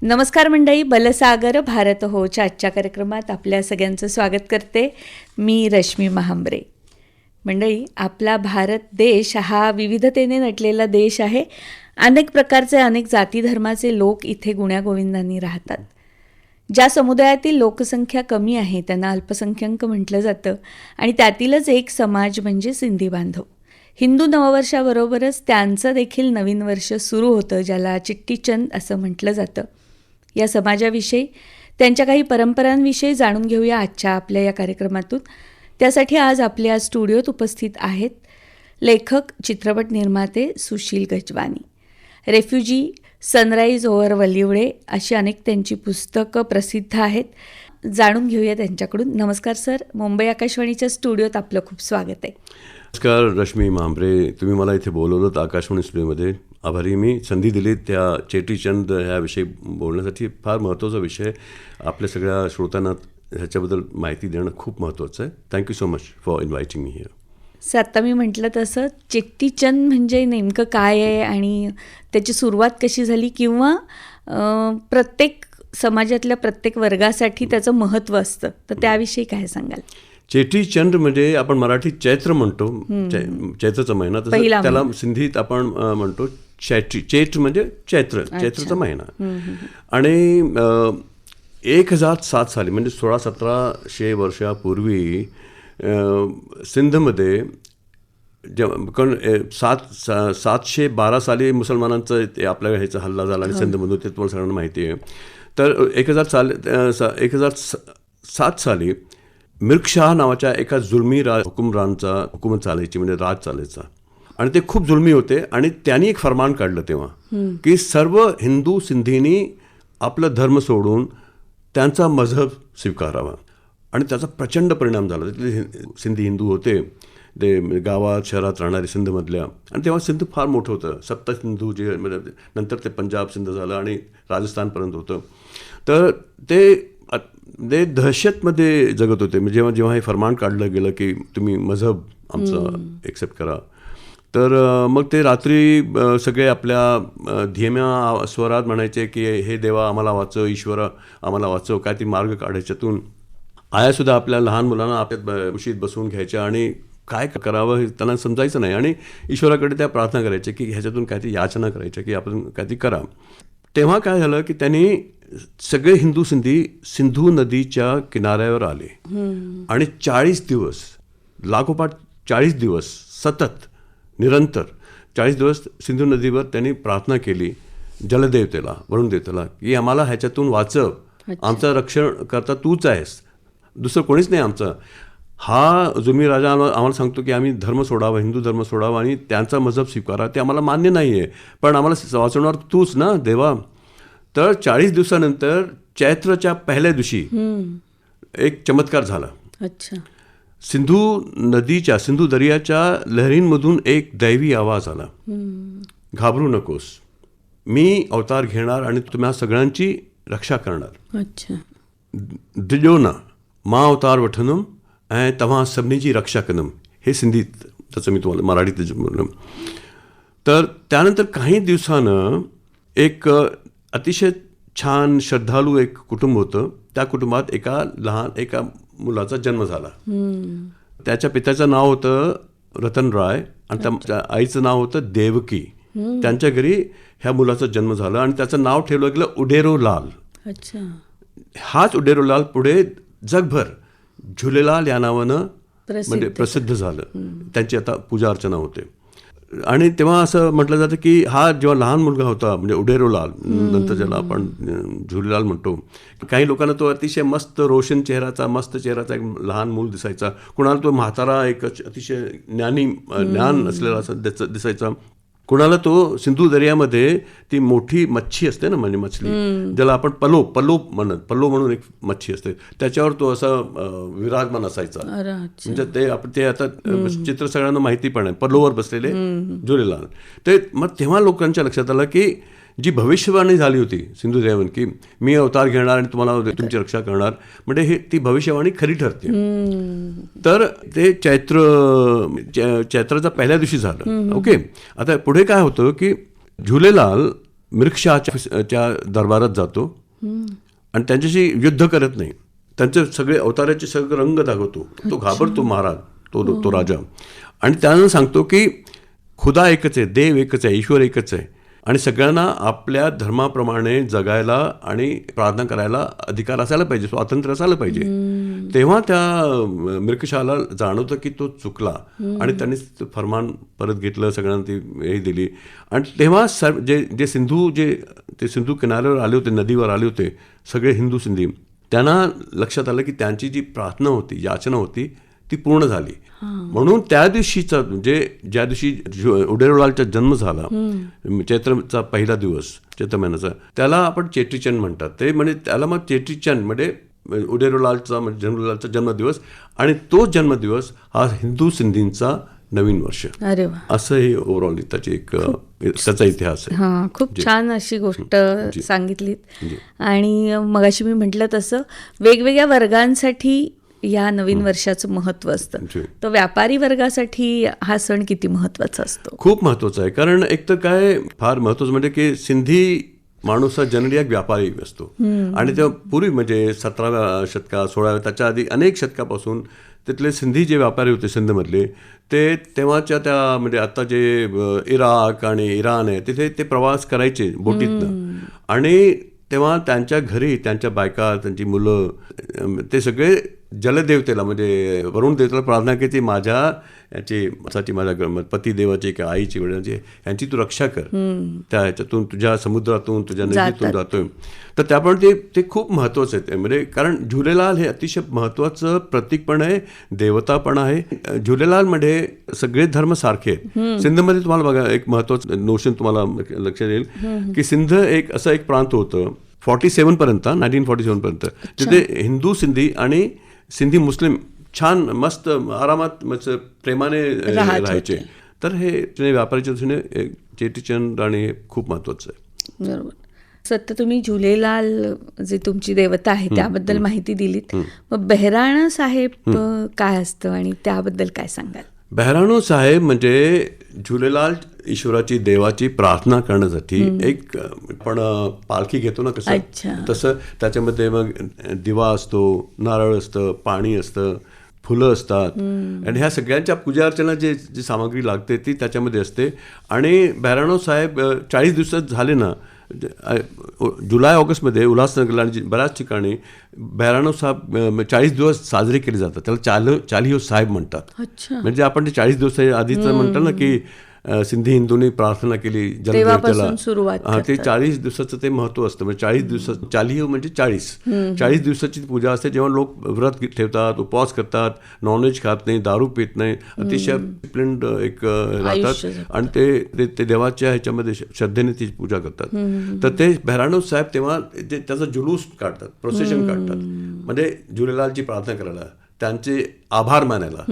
नमस्कार मंडळी, बलसागर भारत होच्या आजच्या कार्यक्रमात आपल्या सगळ्यांचं स्वागत करते. मी रश्मी महांबरे. मंडळी, आपला भारत देश हा विविधतेने नटलेला देश आहे. अनेक प्रकारचे, अनेक जाती धर्माचे लोक इथे गुण्यागोविंदांनी राहतात. ज्या समुदायातील लोकसंख्या कमी आहे त्यांना अल्पसंख्याक म्हटलं जातं आणि त्यातीलच एक समाज म्हणजे सिंधी बांधव. हिंदू नववर्षाबरोबरच त्यांचं देखील नवीन वर्ष सुरू होतं, ज्याला चिट्टीचंद असं म्हटलं जातं. या समाजाविषयी, त्यांच्या काही परंपरांविषयी जाणून घेऊया आजच्या आपल्या या कार्यक्रमातून. त्यासाठी आज आपल्या स्टुडिओत उपस्थित आहेत लेखक, चित्रपट निर्माते Sushil Gajwani. Refugee, sunrise over Valivade अशी अनेक त्यांची पुस्तकं प्रसिद्ध आहेत. जाणून घेऊया त्यांच्याकडून. नमस्कार सर, मुंबई आकाशवाणीच्या स्टुडिओत आपलं खूप स्वागत आहे. नमस्कार रश्मी महांबरे, तुम्ही मला इथे बोलवलं आकाशवाणी स्टुडिओमध्ये. आभारी. मी संधी दिली त्या चेटीचंद ह्याविषयी बोलण्यासाठी. फार महत्त्वाचा विषय, आपल्या सगळ्या श्रोत्यांना ह्याच्याबद्दल माहिती देणं खूप महत्त्वाचं आहे. Thank you so much for inviting me here. Sir, आता मी म्हटलं तसं चेट्टीचंद म्हणजे नेमकं काय आहे आणि त्याची सुरुवात कशी झाली, किंवा प्रत्येक समाजातल्या प्रत्येक वर्गासाठी त्याचं महत्त्व असतं, तर त्याविषयी काय सांगाल? चेटीचंद म्हणजे आपण मराठीत चैत्र म्हणतो, चैत्रचा महिना. तसं त्याला सिंधीत आपण म्हणतो चेट म्हणजे चैत्रचा महिना. आणि 1007 साली म्हणजे 1600-1700 वर्षापूर्वी सिंधमध्ये कारण 712 साली मुसलमानांचं आपल्या ह्याचा हल्ला झाला आणि सिंधमधून, ते तुम्हाला सगळ्यांना माहिती आहे. तर 1007 साली मिर्कशाह नावाच्या एका जुलमी हुकूमत चालायची, म्हणजे राज चालायचा. आणि ते खूप जुलमी होते आणि त्यांनी एक फरमान काढलं तेव्हा की सर्व हिंदू सिंधींनी आपलं धर्म सोडून त्यांचा मजहब स्वीकारावा. आणि त्याचा प्रचंड परिणाम झाला. तिथले सिंधी हिंदू होते, ते गावात शहरात राहणारे सिंधमधल्या. आणि तेव्हा सिंध फार मोठं होतं. सप्त सिंधू जे नंतर ते पंजाब सिंध झालं आणि राजस्थानपर्यंत होतं. तर ते दहशतमध्ये जगत होते. म्हणजे जेव्हा हे फरमान काढलं गेलं की तुम्ही मजहब आमचा एक्सेप्ट करा, तर मग ते रात्री सगळे आपल्या धीम्या स्वरात म्हणायचे की हे देवा आम्हाला वाचव, ईश्वरा आम्हाला वाचव, काय ती मार्ग काढायच्यातून. आयासुद्धा आपल्या लहान मुलांना आपल्या उशीत बसवून घ्यायच्या आणि काय करावं हे त्यांना समजायचं नाही. आणि ईश्वराकडे त्या प्रार्थना करायच्या की ह्याच्यातून काय ती याचना करायच्या की आपण काय ती करा. तेव्हा काय झालं की त्यांनी सगळे हिंदू सिंधू नदीच्या किनाऱ्यावर आले आणि 40 दिवस, लागोपाठ 40 दिवस सतत निरंतर 40 दिवस सिंधू नदीवर त्यांनी प्रार्थना केली जलदेवतेला, वरुण देवतेला, की आम्हाला ह्याच्यातून वाचव, आमचं रक्षण करता तूच आहेस, दुसरं कोणीच नाही आमचं. हा जुलमी राजा आम्हाला सांगतो की आम्ही धर्म सोडावा, हिंदू धर्म सोडावा आणि त्यांचा मजहब स्वीकारा, ते आम्हाला मान्य नाही आहे, पण आम्हाला वाचवणार तूच ना देवा. तर 40 दिवसानंतर चैत्रच्या पहिल्या दिवशी एक चमत्कार झाला. अच्छा. सिंधू दर्याच्या लहरींमधून एक दैवी आवाज आला, घाबरू नकोस, मी अवतार घेणार आणि तुम्हा सगळ्यांची रक्षा करणार. अच्छा. दिजो ना मां अवतार वठनम ऐं तव्हां सभिनी रक्षा कंदम. हे सिंधीत, त्याचं मी तुम्हाला मराठीत बोललो. तर त्यानंतर काही दिवसानं एक अतिशय छान श्रद्धाळू एक कुटुंब होतं. त्या कुटुंबात एका मुलाचा जन्म झाला. त्याच्या पित्याचं नाव होतं रतन राय आणि त्या आईचं नाव होतं देवकी. त्यांच्या घरी ह्या मुलाचा जन्म झाला आणि त्याचं नाव ठेवलं गेलं उडेरो लाल. अच्छा. हाच उडेरो लाल पुढे जगभर झुलेलाल या नावानं म्हणजे प्रसिद्ध झालं. त्यांची आता पूजा अर्चना होते. आणि तेव्हा असं म्हटलं जातं की हा जेव्हा लहान मुलगा होता, म्हणजे उडेरो लाल, नंतर ज्याला आपण झुलेलाल म्हणतो, काही लोकांना तो अतिशय मस्त रोशन चेहऱ्याचा, मस्त चेहऱ्याचा एक लहान मूल दिसायचा. कुणाला तो म्हातारा एक अतिशय ज्ञान असलेला असं दिसायचा. कुणाला तो सिंधू दर्यामध्ये ती मोठी मच्छी असते ना, म्हणजे मछली ज्याला आपण पल्लो म्हणून एक मच्छी असते, त्याच्यावर तो असा विराजमान असायचा. म्हणजे ते आता चित्र सगळ्यांना माहिती पण आहे, पल्लोवर बसलेले झुलेलाल. ते मग तेव्हा लोकांच्या लक्षात आलं की जी भविष्यवाणी झाली होती सिंधू दर्यावर की मी अवतार घेणार आणि तुम्हाला तुमची रक्षा करणार, म्हणजे ती भविष्यवाणी खरी ठरते. तर ते चैत्राचा पहिल्या दिवशी झालं. ओके. आता पुढे काय होतं की झुलेलाल मिर्कशाहच्या दरबारात जातो आणि त्यांच्याशी युद्ध करत नाही. त्यांचे सगळे अवताराचे सगळे रंग दाखवतो. तो घाबरतो महाराज, तो राजा, आणि त्यानं सांगतो की खुदा एकच आहे, देव एकच आहे, ईश्वर एकच आहे, आणि सगळ्यांना आपल्या धर्माप्रमाणे जगायला आणि प्रार्थना करायला अधिकार असायला पाहिजे, स्वातंत्र्य असायला पाहिजे. तेव्हा त्या मिर्कशाहला जाणवतं की तो चुकला आणि त्यांनी फरमान परत घेतलं, सगळ्यांना ती हे दिली. आणि तेव्हा जे सिंधू किनाऱ्यावर आले होते, नदीवर आले होते सगळे हिंदू सिंधी, त्यांना लक्षात आलं की त्यांची जी प्रार्थना होती, याचना होती, ती पूर्ण झाली. म्हणून त्या दिवशीचा ज्या दिवशी उडेरलालचा जन्म झाला, चैत्रचा पहिला दिवस, चैत्र महिन्याचा, त्याला आपण चेटीचंद म्हणतात. ते म्हणजे त्याला मग चेटीचंद म्हणजे उडेरलालचा जन्मदिवस, आणि तो जन्मदिवस हा हिंदू सिंधींचा नवीन वर्ष. अरे वा, असं हे ओव्हरऑल त्याची त्याचा इतिहास आहे. हां, खूप छान अशी गोष्ट सांगितलीत. आणि मगाशी मी म्हटलं तसं वेगवेगळ्या वर्गांसाठी या नवीन वर्षाचं महत्त्व असतं. तर व्यापारी वर्गासाठी हा सण किती महत्त्वाचा असतो? खूप महत्त्वाचा आहे. कारण एक तर काय फार महत्त्वाचं म्हणजे की सिंधी माणूस हा जनरली एक व्यापारी असतो, आणि तेव्हा पूर्वी म्हणजे 17व्या शतकात, 16व्या, त्याच्या आधी अनेक शतकापासून तिथले सिंधी जे व्यापारी होते सिंधमधले, ते तेव्हाच्या त्या म्हणजे आता जे इराक आणि इराण आहे तिथे ते प्रवास करायचे बोटीतनं, आणि तेव्हा त्यांच्या घरी त्यांच्या बायका, त्यांची मुलं, ते सगळे जलदेवतेला म्हणजे वरुण देवतेला प्रार्थना की ती माझ्या पतिदेवाची किंवा आईची, वडिलांची, यांची तू रक्षा कर, त्या ह्याच्यातून, तुझ्या समुद्रातून, तुझ्या नदीतून जातोय. तर त्याप्रमाणे ते खूप महत्त्वाचं आहे. म्हणजे कारण झुलेलाल हे अतिशय महत्त्वाचं प्रतीक पण आहे, देवता पण आहे. झुलेलालमध्ये सगळे धर्म सारखे आहेत. सिंधमध्ये तुम्हाला बघा एक महत्त्वाचं नोशन तुम्हाला लक्षात येईल की सिंध असं एक प्रांत होतं 47 पर्यंत, 1947 पर्यंत, तिथे हिंदू सिंधी आणि सिंधी मुस्लिम छान मस्त आरामात प्रेमाने राहायचे. तर हे व्यापाराच्या दृष्टीने चेटीचंद आणि खूप महत्त्वाचं आहे. बरोबर. सत्य, तुम्ही झुलेलाल जे तुमची देवता आहे त्याबद्दल माहिती दिलीत. मग बेहराणा साहेब काय असतं आणि त्याबद्दल काय सांगाल? बेहराणो साहेब म्हणजे झुलेलाल ईश्वराची, देवाची प्रार्थना करण्यासाठी एक आपण पालखी घेतो ना कसं, तसं त्याच्यामध्ये मग दिवा असतो, नारळ असतं, पाणी असतं, फुलं असतात, आणि ह्या सगळ्यांच्या पूजा अर्चना जी सामग्री लागते ती त्याच्यामध्ये असते. आणि बेहराणो साहेब 40 दिवसात झाले ना, जुलै ऑगस्टमध्ये उल्हासनगरला आणि बऱ्याच ठिकाणी बेहराणो साहेब 40 दिवस साजरे केले जातात. त्याला चालियो साहेब म्हणतात. म्हणजे आपण ते 40 दिवस आधीच म्हणतात ना की सिंधी हिंदूंनी प्रार्थना केली जलदेवतेला, हा, ते 40 दिवसाचं ते महत्त्व असतं. म्हणजे 40 दिवसाचं चालियो म्हणजे 40 दिवसाची पूजा असते, जेव्हा लोक व्रत ठेवतात, उपवास करतात, नॉनव्हेज खात नाही, दारू पित नाही, अतिशय डिसिप्लिन्ड एक राहतात, आणि ते देवाच्या ह्याच्यामध्ये श्रद्धेने ती पूजा करतात. तर ते बेहराणो साहेब तेव्हा त्याचा जुलूस काढतात, प्रोसेशन काढतात, म्हणजे झुलेलालची प्रार्थना करायला, त्यांचे आभार मानायला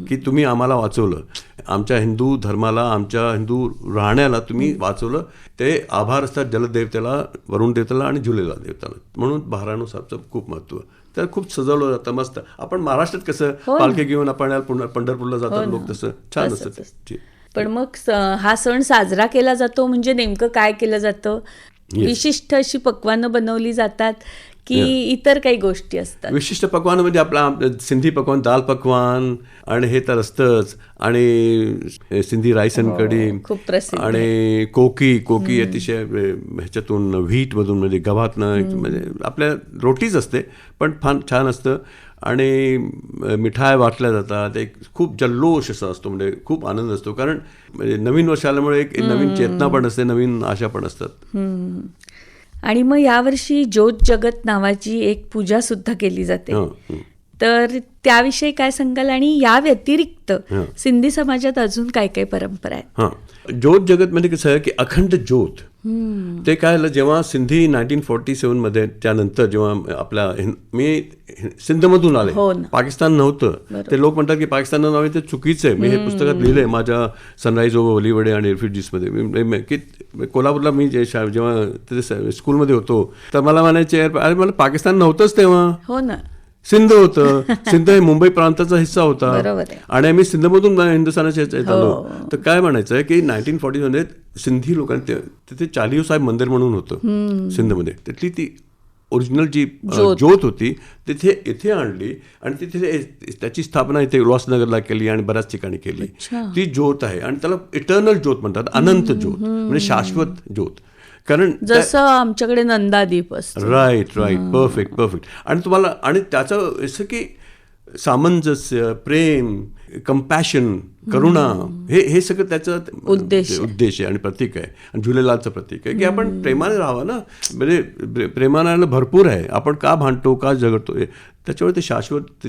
की तुम्ही आम्हाला वाचवलं, आमच्या हिंदू धर्माला, आमच्या हिंदू राहण्याला तुम्ही वाचवलं. ते आभार असतात जलदेवतेला, वरुण देवतेला आणि झुलेलाल देवतेला. म्हणून बेहराणो साहेबचं खूप महत्त्व. तर खूप सजवलं जातं मस्त. आपण महाराष्ट्रात कसं पालखी घेऊन आपण पंढरपूरला जातात लोक, तसं छान असतं. पण मग हा सण साजरा केला जातो म्हणजे नेमकं काय केलं जातं? विशिष्ट अशी पक्वानं बनवली जातात की इतर काही गोष्टी असतात? विशिष्ट पक्वान म्हणजे आपला सिंधी पक्वान, दाल पक्वान, आणि हे तर असतंच, आणि सिंधी राईस अँड कढी, खूप प्रसिद्ध, आणि कोकी अतिशय ह्याच्यातून व्हीटमधून म्हणजे गव्हातनं, म्हणजे आपल्या रोटीच असते पण फार छान असतं. आणि मिठाई वाटल्या जातात. एक खूप जल्लोष असा असतो, म्हणजे खूप आनंद असतो, कारण म्हणजे नवीन वर्ष आल्यामुळे एक नवीन चेतना पण असते, नवीन आशा पण असतात. आणि मग यावर्षी ज्योत जगत नावाची एक पूजा सुद्धा केली जाते. तर त्याविषयी काय सांगाल? आणि या व्यतिरिक्त सिंधी समाजात अजून काय काय परंपरा आहेत? ज्योत जगत म्हणजे कसं आहे की अखंड ज्योत, ते काय झालं जेव्हा सिंधी 1947 मध्ये, त्यानंतर जेव्हा आपल्या मी सिंधमधून आले, पाकिस्तान नव्हतं. ते लोक म्हणतात की पाकिस्तान नाव आहे, ते चुकीचं आहे. मी हे पुस्तकात लिहिलंय माझ्या सनराईज ओव्हर ओलिवडे आणि रिफ्युजीजमध्ये की कोल्हापूरला मी जेव्हा स्कूलमध्ये होतो तर मला म्हणायचे, अरे मला पाकिस्तान नव्हतंच तेव्हा. हो ना, सिंध होतं. सिंध हे मुंबई प्रांताचा हिस्सा होता बरोबर आहे. आणि आम्ही सिंधमधून हिंदुस्थानाच्या ह्याच्यात आलो. तर काय म्हणायचं आहे की 1940 मध्ये सिंधी लोकांनी तिथे चालियो साहेब मंदिर म्हणून होतं सिंधमध्ये. तिथली ती ओरिजिनल जी ज्योत होती तिथे इथे आणली आणि तिथे त्याची स्थापना इथे उल्हासनगरला केली आणि बऱ्याच ठिकाणी केली. ती ज्योत आहे आणि त्याला इटर्नल ज्योत म्हणतात, अनंत ज्योत म्हणजे शाश्वत ज्योत. कारण जसं आमच्याकडे नंदादीप असतो. Right perfect. आणि तुम्हाला आणि त्याचं असं की सामंजस्य, प्रेम, कंपॅशन, करुणा हे सगळं त्याचं उद्देश आहे आणि प्रतीक आहे. आणि झुलेलालचं प्रतीक आहे की आपण प्रेमाने राहावं ना. म्हणजे प्रेमाने भरपूर आहे. आपण का भांडतो, का झगडतो, त्याच्यामुळे ते शाश्वत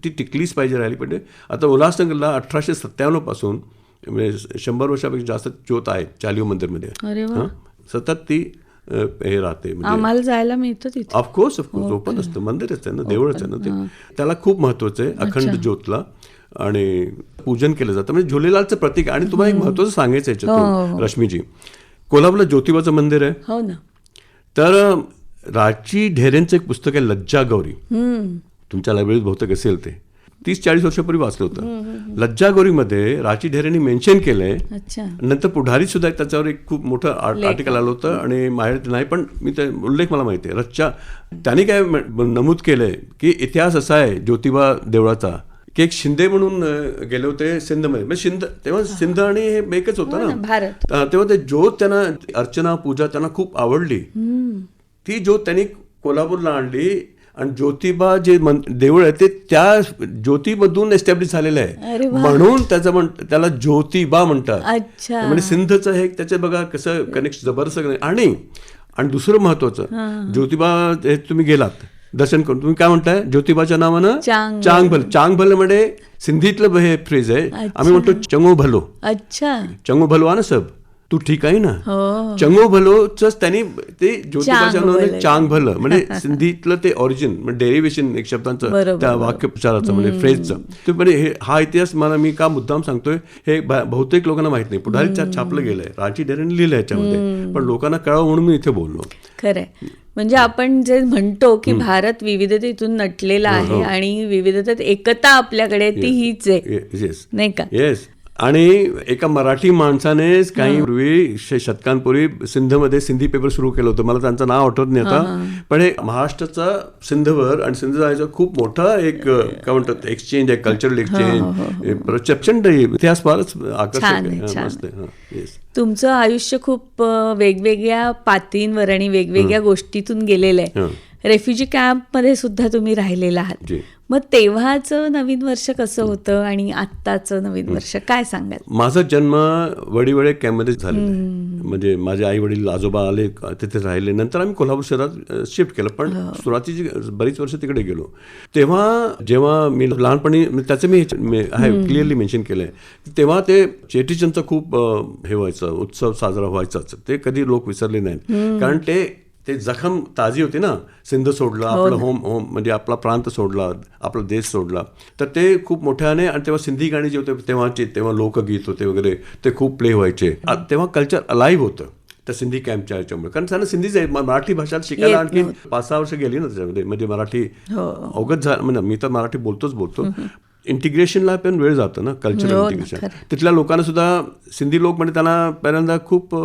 ती टिकलीच पाहिजे, राहिली पाहिजे. आता उल्हासनगरला 1897 पासून म्हणजे 100 वर्षापेक्षा जास्त ज्योत आहे चालियो मंदिरमध्ये. सतत ती हे राहते. आम्हाला जायला मिळतं तिथे. ऑफकोर्स ओपन असतं. मंदिरच आहे ना, देवळच आहे ना ते. त्याला खूप महत्वाचं आहे अखंड ज्योतला आणि पूजन केलं जातं. म्हणजे झुलेलालचं प्रतीक. आणि तुम्हाला एक महत्वाचं सांगायचं याच्यातून रश्मीजी, कोल्हापूरला ज्योतिबाचं मंदिर आहे. हो ना. तर राची ढेरेंचं एक पुस्तक आहे लज्जा गौरी. तुमच्या लायब्ररीत बहुतेक असेल ते. 30-40 वर्षापूर्वी वाचलं होतं. लज्जा गौरीमध्ये राची ढेरेंनी मेन्शन केलंय. नंतर पुढारी सुद्धा त्याच्यावर एक खूप मोठं आर्टिकल आलं होतं आणि माहेर नाही, पण मी ते उल्लेख मला माहिती आहे. रच्चा त्यांनी काय नमूद केलंय की इतिहास असा आहे ज्योतिबा देवळाचा की एक शिंदे म्हणून गेले होते सिंधमध्ये. म्हणजे तेव्हा सिंध आणि हे एकच होतं ना भारत. तेव्हा ते ज्योत त्यांना अर्चना पूजा त्यांना खूप आवडली. ती ज्योत त्यांनी कोल्हापूरला आणली आणि ज्योतिबा जे देऊळ आहे ते त्या ज्योतीमधून एस्टॅब्लिश झालेलं आहे म्हणून त्याला ज्योतिबा म्हणतात. म्हणजे सिंधचं हे त्याचं बघा कसं कनेक्शन जबरदस्त. आणि दुसरं महत्वाचं, ज्योतिबा हे तुम्ही गेलात दर्शन करून, तुम्ही काय म्हणताय ज्योतिबाच्या नावानं चांग भल म्हणजे सिंधीतलं हे फ्रेज आहे. आम्ही म्हणतो चंगो भलो. चंगो भलो आ ना सब, तू ठीक आहे ना. चंगो भलोच त्यांनी ते ज्योतिबाच्या नावाने चांग भलं म्हणजे सिंधीतलं ते ऑरिजिन म्हणजे डेरिव्हेशन एक शब्दांचं त्या वाक्यप्रचाराचं म्हणजे फ्रेजचं. ते म्हणजे हा इतिहास मी का मुद्दाम सांगतोय हे बहुतेक लोकांना माहित नाही. पुढारी छापलं गेलंय, राची ढेरेंनी लिहिलं याच्यामध्ये, पण लोकांना कळावं म्हणून मी इथे बोललो. खरंय. म्हणजे आपण जे म्हणतो की भारत विविधतेतून नटलेला आहे आणि विविधतेत एकता आपल्याकडे ती हीच आहे, नाही का? येस. आणि एका मराठी माणसानेच काही पूर्वी शतकांपूर्वी सिंधमध्ये सिंधी पेपर सुरू केलं होतं. मला त्यांचं नाव आठवत नाही आता, पण हे महाराष्ट्राचा सिंधवर आणि सिंध जायचा खूप मोठा एक काय म्हणतात एक्सचेंज आहे, कल्चरल एक्सचेंज, परसेप्शन. इतिहास फारच आकर्षक आहे. तुमचं आयुष्य खूप वेगवेगळ्या पातळींवर आणि वेगवेगळ्या गोष्टीतून गेलेलं आहे. रेफ्युजी कॅम्पमध्ये सुद्धा तुम्ही राहिलेला आहात. मग तेव्हाचं नवीन वर्ष कसं होतं आणि आत्ताचं नवीन वर्ष काय सांगाल? माझा जन्म वडीवडे कॅम्पमध्ये झालेला आहे. म्हणजे माझे आई वडील आजोबा आले तिथे राहिले. नंतर आम्ही कोल्हापूर शहरात शिफ्ट केलं, पण सुरुवातीची बरीच वर्ष तिकडे गेलो. तेव्हा जेव्हा मी लहानपणी त्याचं मी क्लिअरली मेन्शन केलंय, तेव्हा ते चेटीचंदचा खूप हे व्हायचं, उत्सव साजरा व्हायचाच. ते कधी लोक विसरले नाहीत, कारण ते जखम ताजी होती ना. सिंध सोडला, आपलं होम म्हणजे आपला प्रांत सोडला, आपला देश सोडला, तर ते खूप मोठ्याने. आणि तेव्हा सिंधी गाणी जे होते तेव्हा लोकगीत होते वगैरे, ते खूप प्ले व्हायचे. तेव्हा कल्चर अलाइव्ह होतं त्या सिंधी कॅम्पच्या ह्याच्यामुळे. कारण त्यांना सिंधीच आहे, मराठी भाषा शिकायला आणखी 5-6 वर्ष गेली ना त्याच्यामध्ये. म्हणजे मराठी अवगत झालं. म्हणजे मी तर मराठी बोलतो. इंटिग्रेशनला पण वेळ जातो ना, कल्चरल इंटिग्रेशन. तिथल्या लोकांना सुद्धा सिंधी लोक म्हणजे त्यांना पहिल्यांदा खूप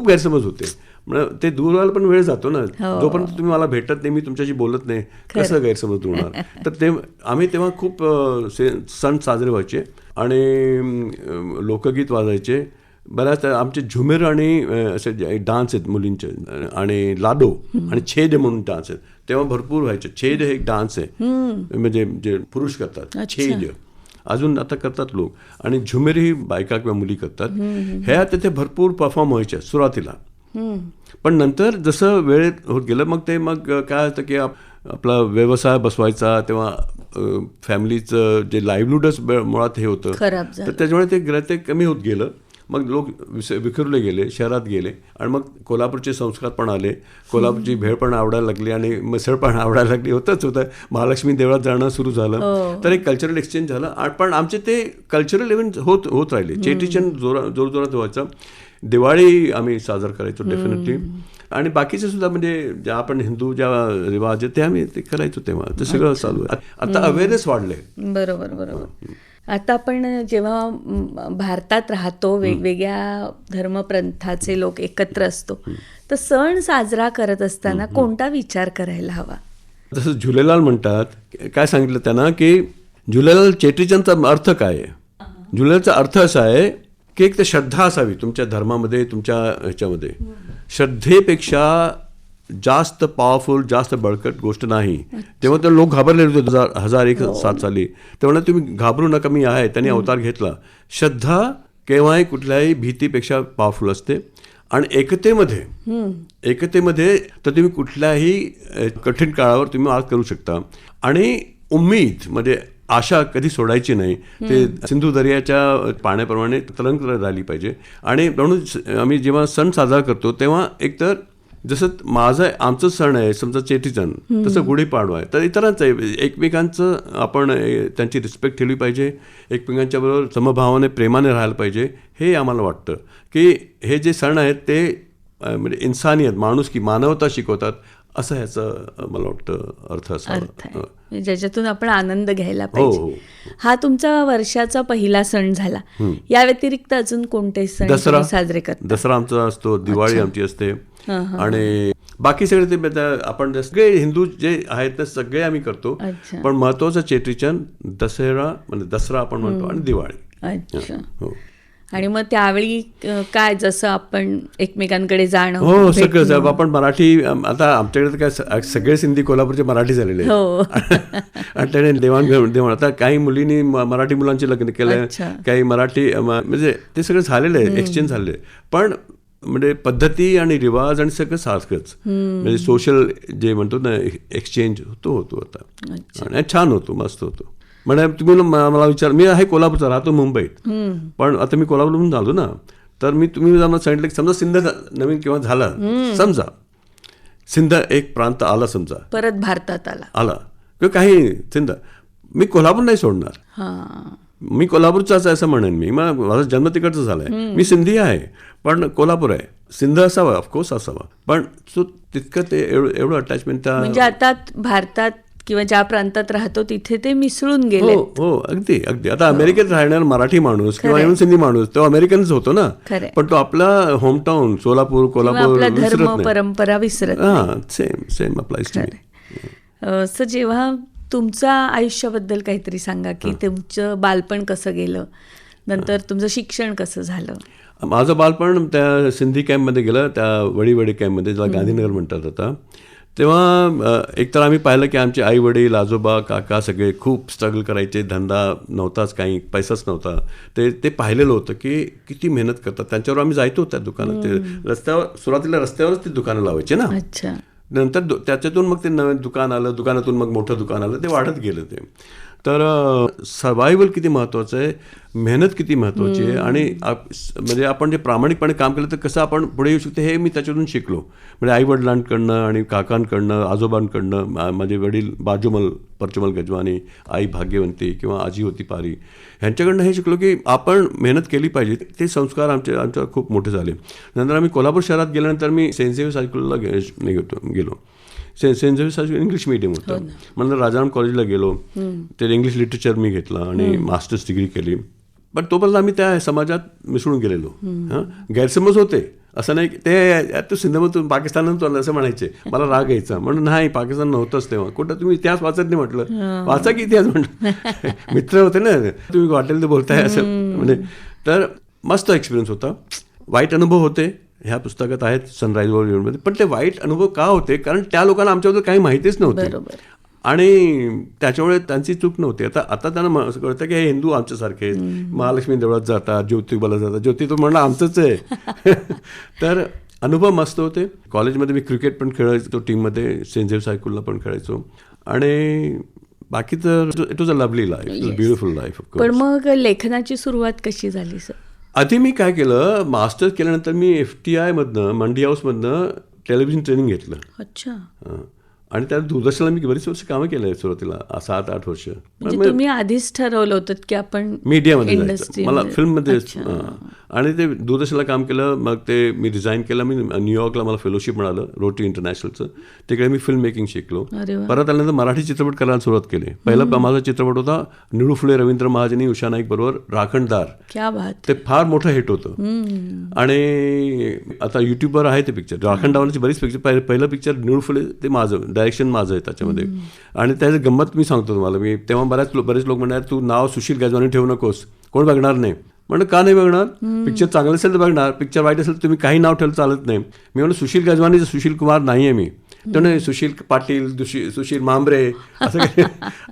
गैरसमज होते. म्हणजे ते दूर व्हायला पण वेळ जातो ना. जोपर्यंत तुम्ही मला भेटत नाही, मी तुमच्याशी बोलत नाही, कसं गैरसमज होणार. तर ते आम्ही तेव्हा खूप सण साजरे व्हायचे आणि लोकगीत वाजायचे. बऱ्याच आमचे झुमेर आणि असे डान्स आहेत मुलींचे, आणि लाडो आणि छेद म्हणून डान्स आहेत, तेव्हा भरपूर व्हायचे. छेद हे एक डान्स आहे, म्हणजे जे पुरुष करतात. छेद अजून आता करतात लोक, आणि झुमेर ही बायका किंवा मुली करतात. ह्या तिथे भरपूर परफॉर्म व्हायच्या सुरुवातीला. पण नंतर जसं वेळ होत गेलं मग काय होतं की आपला व्यवसाय बसवायचा, तेव्हा फॅमिलीचं जे लाईव्हलीहूडच मुळात हे होतं, तर त्याच्यामुळे ते कमी होत गेलं. मग लोक विखुरले गेले, शहरात गेले, आणि मग कोल्हापूरचे संस्कार पण आले. कोल्हापूरची भेळ पण आवडायला लागली आणि मिसळ पण आवडायला लागली. होतं महालक्ष्मी देवळात जाणं सुरू झालं. तर एक कल्चरल एक्सचेंज झालं. पण आमचे ते कल्चरल इव्हेंट होत राहिले. चेटीचंद जोरजोरात व्हायचं. दिवाळी आम्ही साजरा करायचो डेफिनेटली. आणि बाकीचे सुद्धा म्हणजे ज्या आपण हिंदू ज्या रिवाज आहेत ते आम्ही ते करायचो तेव्हा ते सगळं चालू आहे. आता अवेअरनेस वाढले. बरोबर. आता आपण जेव्हा भारतात राहतो, वेगवेगळ्या धर्मपंथाचे लोक एकत्र असतो, तर सण साजरा करत असताना कोणता विचार करायला हवा? जसं झुलेलाल म्हणतात, काय सांगितलं त्यांना की झुलेलाल चेटीचंदचा अर्थ काय आहे? झुलेलालचा अर्थ असा आहे की एक तर श्रद्धा असावी तुमच्या धर्मामध्ये, तुमच्या ह्याच्यामध्ये. श्रद्धेपेक्षा जास्त पॉवरफुल, जास्त बळकट गोष्ट नाही. तेव्हा तर लोक घाबरलेले होते 1007 साली. तेव्हा तुम्ही घाबरू नका, मी आहे. त्यांनी अवतार घेतला. श्रद्धा केव्हाही कुठल्याही भीतीपेक्षा पॉवरफुल असते. आणि एकतेमध्ये तर तुम्ही कुठल्याही कठीण काळावर तुम्ही मात करू शकता. आणि उम्मीद म्हणजे आशा कधी सोडायची नाही. ते सिंधू दर्याच्या पाण्याप्रमाणे तरंग राहिली पाहिजे. आणि म्हणून आम्ही जेव्हा सण साजरा करतो तेव्हा एकतर जसं आमचं सण आहे समजा चेटीचंद, तसं गुढीपाडवा आहे, तर इतरांचं आहे. एकमेकांचं आपण त्यांची रिस्पेक्ट ठेवली पाहिजे. एकमेकांच्या बरोबर समभावाने प्रेमाने राहायला पाहिजे. हे आम्हाला वाटतं की हे जे सण आहेत ते म्हणजे इन्सानियत, माणुसकी, मानवता शिकवतात, असं ह्याचं मला वाटतं अर्थ असावा, ज्याच्यातून आपण आनंद घ्यायला पाहिजे. हा तुमचा वर्षाचा पहिला सण झाला. या व्यतिरिक्त अजून कोणते सण साजरे करतात? दसरा आमचा असतो, दिवाळी आमची असते, आणि बाकी सगळे ते आपण सगळे हिंदू जे आहेत ते सगळे आम्ही करतो. पण महत्वाचं चेटीचंद, दसरा म्हणजे दसरा आपण म्हणतो, आणि दिवाळी. अच्छा. आणि मग त्यावेळी काय, जसं आपण एकमेकांकडे जाणं, हो सगळं आपण मराठी, आता आमच्याकडे काय सगळे सिंधी कोल्हापूरचे मराठी झालेले आणि त्याने देवाण आता काही मुलींनी मराठी मुलांचे लग्न केलं, काही मराठी, म्हणजे ते सगळं झालेलं आहे, एक्सचेंज झालेलं आहे. पण म्हणजे पद्धती आणि रिवाज आणि सगळं सारखंच, म्हणजे सोशल जे म्हणतो ना एक्सचेंज होतो आता, आणि छान होतो, मस्त होतो. म्हणजे तुम्ही मला विचार, मी आहे कोल्हापूरचा, राहतो मुंबईत, पण आता मी कोल्हापूरहून आलो ना, तर तुम्ही सांगितलं की समजा सिंध नवीन किंवा झाला, समजा सिंध एक प्रांत आला, समजा परत भारतात आला किंवा काही सिंध, मी कोल्हापूर नाही सोडणार. मी कोल्हापूरचाच आहे असं म्हणेन. मी माझा जन्म तिकडचा झालाय, मी सिंधी आहे पण कोल्हापूर आहे. सिंध असावा, ऑफकोर्स असावा, पण तितकं ते एवढं अटॅचमेंट, म्हणजे आता भारतात किंवा ज्या प्रांतात राहतो तिथे ते मिसळून गेले. हो अगदी. आता अमेरिकेत राहणार मराठी माणूस किंवा इव्हन सिंधी माणूस तो अमेरिकनच होतो ना, पण तो आपला होमटाऊन सोलापूर, कोल्हापूर धर्म परंपरा विसरत. Same applies to me. So जेव्हा तुमच्या आयुष्याबद्दल काहीतरी सांगा की तुमचं बालपण कसं गेलं, नंतर तुमचं शिक्षण कसं झालं. माझं बालपण त्या सिंधी कॅम्पमध्ये गेलं, त्या वडी कॅम्पमध्ये, ज्याला गांधीनगर म्हणतात आता. तेव्हा एकतर आम्ही पाहिलं की आमचे आई वडील, आजोबा, काका सगळे खूप स्ट्रगल करायचे. धंदा नव्हताच, काही पैसाच नव्हता. ते पाहिलेलं होतं की किती मेहनत करतात. त्यांच्यावर आम्ही जायचो त्या दुकानात. ते रस्त्यावर, सुरुवातीला रस्त्यावरच ती दुकानं लावायची ना. नंतर त्याच्यातून मग ते नवीन दुकान आलं, दुकानातून मग मोठं दुकान आलं, ते वाढत गेलं ते. तर सर्वायवल किती महत्त्वाचं आहे, मेहनत किती महत्त्वाची आहे, आणि म्हणजे आपण जे प्रामाणिकपणे काम केलं तर कसं आपण पुढे येऊ शकतो हे मी त्याच्यातून शिकलो. म्हणजे आईवडिलांकडनं आणि काकांकडनं, आजोबांकडनं, माझे वडील बाजूमल परचमल गजवानी, आई भाग्यवंती किंवा आजी होती पारी, ह्यांच्याकडनं हे शिकलो की आपण मेहनत केली पाहिजे. ते संस्कार आमच्यावर खूप मोठे झाले. नंतर आम्ही कोल्हापूर शहरात गेल्यानंतर मी सेंट झेवियर्स हायस्कूलला गेलो. Saint Xavier's high school English medium होतं. म्हणून राजाराम कॉलेजला गेलो, ते इंग्लिश लिटरेचर मी घेतलं आणि मास्टर्स डिग्री केली. पण तोपर्यंत आम्ही त्या समाजात मिसळून गेलेलो. गैरसमज होते, असं नाही ते तू सिंधमधून पाकिस्तानातून असं म्हणायचे, मला राग यायचा. म्हणून नाही, पाकिस्तान नव्हतंच तेव्हा. कुठं तुम्ही इतिहास वाचत नाही, म्हटलं वाचा की इतिहास, म्हटलं मित्र होते ना, तुम्ही वाटेल ते बोलताय असं. म्हणजे तर मस्त एक्सपिरियन्स होता. वाईट अनुभव होते, ह्या पुस्तकात आहेत सनराईज मध्ये. पण ते वाईट अनुभव का होते, कारण त्या लोकांना आमच्याबद्दल काही माहितीच नव्हती आणि त्याच्यामुळे त्यांची चूक नव्हती. आता त्यांना कळतं की हे हिंदू आमच्यासारखे आहेत, महालक्ष्मी देवळात जातात, ज्योतिबाला जातात. ज्योती तो म्हणलं आमचंच आहे. तर अनुभव मस्त होते. कॉलेजमध्ये मी क्रिकेट पण खेळायचो टीममध्ये, सेंट झेवियर्स हायस्कूलला पण खेळायचो. आणि बाकी तर it was a lovely life, beautiful life. पण मग लेखनाची सुरुवात कशी झाली सर? आधी मी काय केलं, मास्टर्स केल्यानंतर मी FTI मधनं, मंडी हाऊसमधनं टेलिव्हिजन ट्रेनिंग घेतलं. अच्छा. आणि त्या दूरदर्शनला मी बरीच वर्ष कामं केलं आहे सुरुवातीला 7-8 वर्ष. म्हणजे तुम्ही आधीच ठरवलं होतं की आपण मीडियामध्ये जायचं इंडस्ट्री मला फिल्ममध्ये. आणि ते दूरदर्शनला काम केलं. मग ते मी रिझाईन केलं. मी न्यूयॉर्कला मला फेलोशिप मिळालं रोटरी इंटरनॅशनलचं. तिकडे मी फिल्म मेकिंग शिकलो. परत आल्यानंतर मराठी चित्रपट करायला सुरुवात केली. पहिला माझा चित्रपट होता निळू फुले रवींद्र महाजनी उषा नाईक बरोबर राखणदार. क्या बात. ते फार मोठं हिट होतं. आणि आता युट्यूबवर आहे ते पिक्चर. राखणदाराची बरीच पिक्चर. पहिलं पिक्चर निळू फुले ते माझं डायरेक्शन माझं आहे त्याच्यामध्ये. आणि त्याची गंमत मी सांगतो तुम्हाला. मी तेव्हा बरेच लोक म्हणणार तू नाव सुशील गजवानी ठेवू नकोस, कोण बघणार नाही. म्हणलं का नाही बघणार? पिक्चर चांगलं असेल तर बघणार, पिक्चर वाईट असेल तर तुम्ही काही नाव ठेवलं चालत नाही. मी म्हणलं सुशील गजवानीचं सुशील कुमार नाही आहे मी. तर सुशील पाटील, सुशील मांबरे असं काही.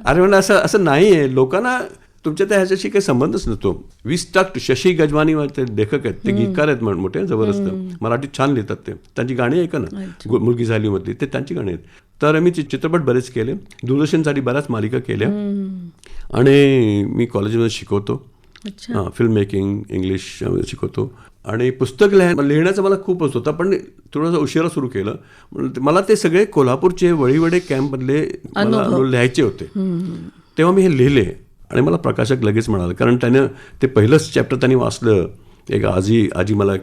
अरे म्हणलं असं नाही आहे. लोकांना तुमच्या त्या ह्याच्याशी काही संबंधच नसतो. 20% शशी गजवानी ते लेखक आहेत, ते गीतकार आहेत मोठे जबरदस्त. मराठीत छान लिहितात ते. त्यांची गाणी ऐका ना, मुलगी झाली मधली ते त्यांची गाणी आहेत. तर मी चित्रपट बरेच केले. दूरदर्शनसाठी बऱ्याच मालिका केल्या. आणि मी कॉलेजमध्ये शिकवतो. फिल्म मेकिंग इंग्लिश शिकवतो. आणि पुस्तक लिहिण्याचं मला खूपच होतं, पण थोडंसं उशिरा सुरू केलं. मला ते सगळे कोल्हापूरचे वळीवडे कॅम्पमधले मला लिहायचे होते. तेव्हा मी हे लिहिले. आणि मला प्रकाशक लगेच म्हणाले, कारण त्यानं ते पहिलंच चॅप्टर त्यांनी वाचलं. एक आजी मला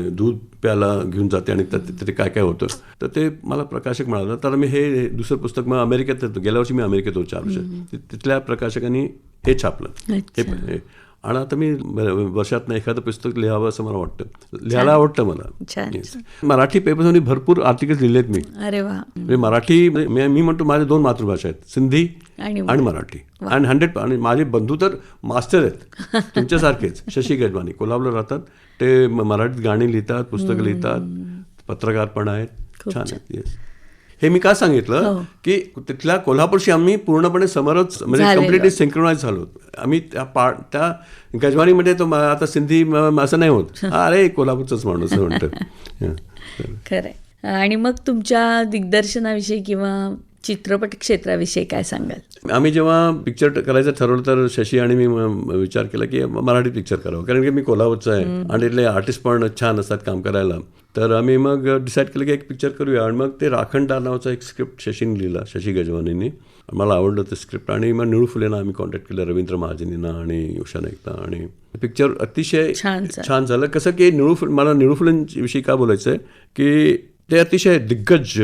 दूध प्यायला घेऊन जाते आणि ते काय काय होतं. तर ते मला प्रकाशक म्हणाला. तर मी हे दुसरं पुस्तक मग अमेरिकेत गेल्या वर्षी मी अमेरिकेत होतो 4 वर्ष. तिथल्या प्रकाशकांनी हे छापलं. हे आणि आता मी वर्षातनं एखादं पुस्तक लिहावं असं मला वाटतं. लिहायला आवडतं मला. मराठी पेपर्समध्ये भरपूर आर्टिकल्स लिहिलेत मी. अरे वा. म्हणजे मराठी मी म्हणतो माझ्या 2 मातृभाषा आहेत, सिंधी आणि मराठी. आणि 100 आणि माझे बंधू तर मास्टर आहेत तुमच्यासारखेच. शशी गजवानी कोल्हापूरला राहतात. ते मराठीत गाणी लिहितात, पुस्तकं लिहितात, पत्रकार पण आहेत. छान आहेत. येस. हे मी का सांगितलं की तिथल्या कोल्हापूरशी आम्ही पूर्णपणे समरच म्हणजे कम्प्लिटली सिंक्रोनाइज झालो. आम्ही त्या गजवानीमध्ये तो आता सिंधी असं नाही होत. अरे कोल्हापूरचाच माणूस म्हणतं. खरंय. आणि मग तुमच्या दिग्दर्शनाविषयी किंवा चित्रपट क्षेत्राविषयी काय सांगाल? आम्ही जेव्हा पिक्चर करायचं ठरवलं तर शशी आणि मी विचार केला की मराठी पिक्चर करावं, कारण की मी कोल्हापूरचा आहे आणि इथले आर्टिस्ट पण छान असतात काम करायला. तर आम्ही मग डिसाईड केलं की एक पिक्चर करूया. आणि मग ते राखणदार नावाचा एक स्क्रिप्ट शशीने लिहिला, शशी गजवानींनी. मला आवडलं ते स्क्रिप्ट. आणि मग निळू फुलेंना आम्ही कॉन्टॅक्ट केलं, रवींद्र महाजनींना आणि उषा नाईकला. आणि पिक्चर अतिशय छान झालं. कसं की मला निळू फुलेंविषयी का बोलायचं आहे की ते अतिशय दिग्गज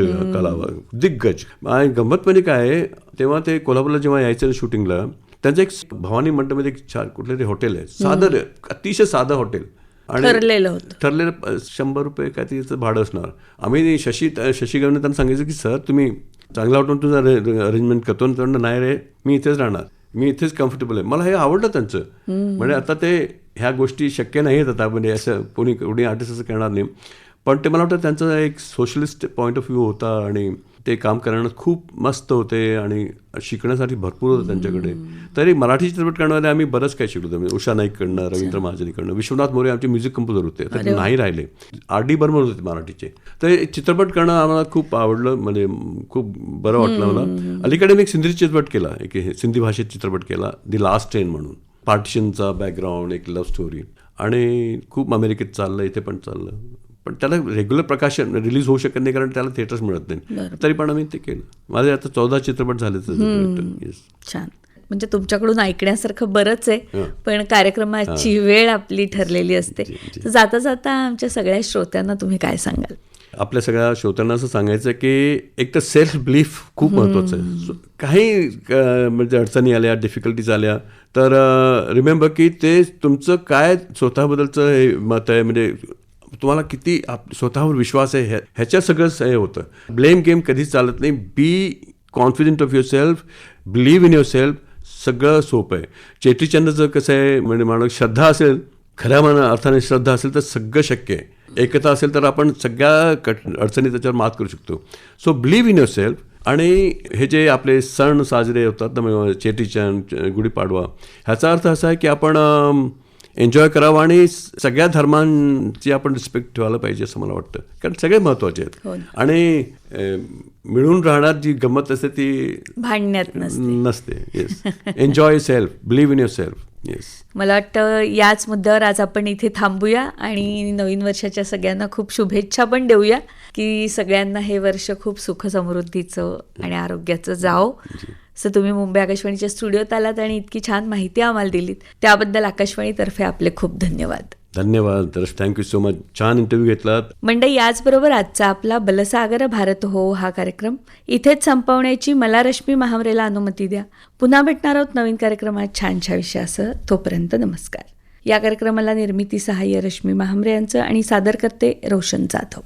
दिग्गज. आणि गंमत म्हणजे काय आहे, तेव्हा ते कोल्हापूरला जेव्हा यायचं शूटिंगला, त्यांचं एक भवानी मंडपमध्ये एक कुठलं तरी हॉटेल आहे, साधं अतिशय साधं हॉटेल. आणि ठरलेलं 100 रुपये काय त्याचं भाडं असणार. आम्ही शशी गवने त्यांना सांगायचं की सर तुम्ही चांगला हॉटेल तुझं अरेंजमेंट करतो. नाही रे, मी इथेच राहणार, मी इथेच कम्फर्टेबल आहे. मला हे आवडलं त्यांचं. म्हणजे आता ते ह्या गोष्टी शक्य नाही आहेत आता, म्हणजे असं कोणी आर्टिस्ट असं करणार नाही. पण ते मला वाटतं त्यांचा एक सोशलिस्ट पॉईंट ऑफ व्ह्यू होता. आणि ते काम करणं खूप मस्त होते आणि शिकण्यासाठी भरपूर होतं त्यांच्याकडे. तरी मराठी चित्रपट करण्यामध्ये आम्ही बरंच काही शिकलो. उषा नाईककडनं, रवींद्र महाजनीकडनं. विश्वनाथ मोरे आमचे म्युझिक कंपोजर होते, तर ते नाही राहिले. R.D. बर्मन होते मराठीचे. तर चित्रपट करणं आम्हाला खूप आवडलं, म्हणजे खूप बरं वाटलं मला. अलीकडे मी एक सिंधी चित्रपट केला, एक सिंधी भाषेत चित्रपट केला, दी लास्ट ट्रेन म्हणून. पार्टिशनचा बॅकग्राऊंड, एक लव्ह स्टोरी. आणि खूप अमेरिकेत चाललं, इथे पण चाललं. पण त्याला रेग्युलर प्रकाशन रिलीज होऊ शकत नाही, कारण त्याला थिएटर्स मिळत नाही. तरी पण आम्ही ते केलं. माझे आता 14 चित्रपट झाले. छान. म्हणजे तुमच्याकडून ऐकण्यासारखं बरंच आहे, पण कार्यक्रमाची वेळ आपली ठरलेली असते. तर जाता जाता आमच्या सगळ्या श्रोत्यांना तुम्ही काय सांगाल? आपल्या सगळ्या श्रोत्यांना असं सांगायचं की एक तर सेल्फ बिलीफ खूप महत्त्वाचं आहे. काही म्हणजे अडचणी आल्या, डिफिकल्टीज आल्या, तर रिमेंबर की ते तुमचं काय स्वतःबद्दलचं हे मत आहे, म्हणजे तुम्हाला किती स्वतःवर विश्वास आहे, ह्याच्या सगळंच हे होतं. ब्लेम गेम कधीच चालत नाही. Be confident of yourself, believe in yourself. सगळं सोपं आहे. चेटीचंदचं कसं आहे, म्हणजे माणूस श्रद्धा असेल, खऱ्या अर्थाने श्रद्धा असेल तर सगळं शक्य आहे. एकता असेल तर आपण सगळ्या अडचणी त्याच्यावर मात करू शकतो. So believe in your self. आणि हे जे आपले सण साजरे होतात ना, चेटीचंद, गुढीपाडवा, ह्याचा अर्थ असा आहे की आपण एन्जॉय करावं आणि सगळ्या धर्मांची आपण रिस्पेक्ट ठेवायला पाहिजे असं मला वाटतं, कारण सगळे महत्त्वाचे आहेत. आणि मिळून राहणार जी गंमत असते ती भांडण्यात नसते. Yes. Enjoy self, believe in your self. Yes. मला वाटतं याच मुद्द्यावर आज आपण इथे थांबूया आणि नवीन वर्षाच्या सगळ्यांना खूप शुभेच्छा पण देऊया की सगळ्यांना हे वर्ष खूप सुख समृद्धीचं आणि आरोग्याचं जावो. सो तुम्ही मुंबई आकाशवाणीच्या स्टुडिओत आलात आणि इतकी छान माहिती आम्हाला दिलीत त्याबद्दल आकाशवाणीतर्फे आपले खूप धन्यवाद. धन्यवाद रश, थँक्यू सो मच. छान इंटरव्ह्यू घेतलात. मंडळी, याचबरोबर आजचा आपला बलसागर भारत हो हा कार्यक्रम इथेच संपवण्याची मला रश्मी महामरेला अनुमती द्या. पुन्हा भेटणार आहोत नवीन कार्यक्रमात छानशा विषयासह. तोपर्यंत नमस्कार. या कार्यक्रमाला निर्मिती सहाय्य रश्मी महामरे यांचं आणि सादर करते रोशन जाधव.